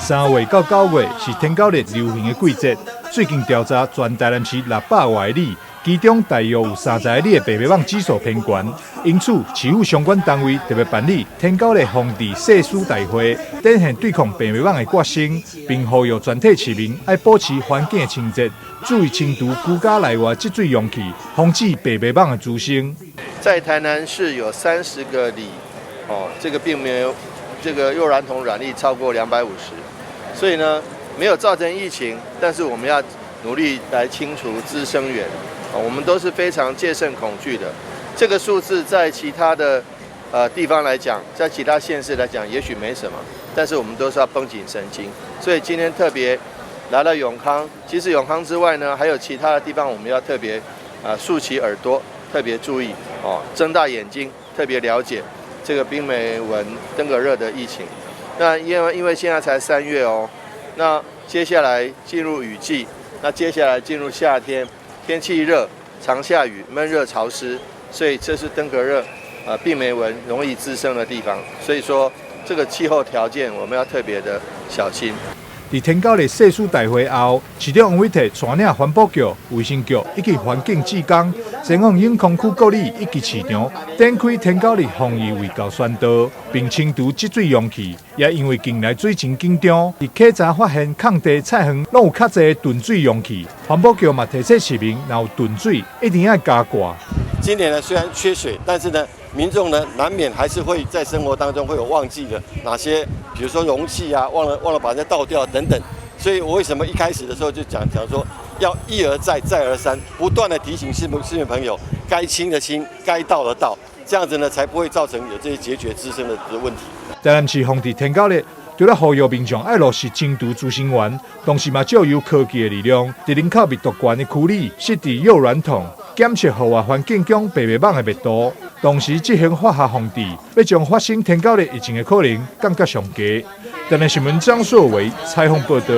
3月到9月是天狗热流行的季节。最近调查，全台南市600外里，其中大约有30个里的白白蠓指数偏悬，因此市府相关单位特别办理天狗热防治誓师大会，展现对抗白白蠓的决心，并呼吁全体市民要保持环境的清洁，注意清除居家内外积水容器，防止白白蠓的滋生。在台南市有30个里，这个并没有这个幼卵桶卵粒超过250，所以呢没有造成疫情，但是我们要努力来清除滋生源，我们都是非常戒慎恐惧的。这个数字在其他的地方来讲，在其他县市来讲，也许没什么，但是我们都是要绷紧神经。所以今天特别来到永康，其实永康之外呢，还有其他的地方，我们要特别竖起耳朵，特别注意睁大眼睛，特别了解这个冰美蚊登革热的疫情。那因为现在才3月那接下来进入雨季，那接下来进入夏天，天气热，常下雨，闷热潮湿，所以这是登革热病媒蚊容易滋生的地方。所以说这个气候条件我们要特别的小心。在天狗热誓师大会后，市长王伟摕山岭环保局、卫生局以及环境志工，前往永康区各里以及市场，展开天狗热防疫卫教宣导，并清除积水容器。也因为近来水情紧张，伫溪查发现抗地菜园拢有较侪囤水容器，环保局嘛提醒市民，若有囤水一定要加挂。今年呢虽然缺水，但是呢民众呢难免还是会在生活当中会有忘记的哪些，比如说容器啊，忘了把它倒掉等等。所以我为什么一开始的时候就讲说，要一而再再而三，不断的提醒市民朋友，该清的清，该倒的倒，这样子呢才不会造成有这些孑孓滋生的问题。台南市防治天狗热，除了呼吁民众要落实清除滋生源，同时嘛借由科技的力量，在人口密度高的区里设置幼卵桶，检测户外环境中白白蠓的密度，同时进行化学防治，要将发生天狗热疫情的可能降到上低。台南新闻张硕维采访报道。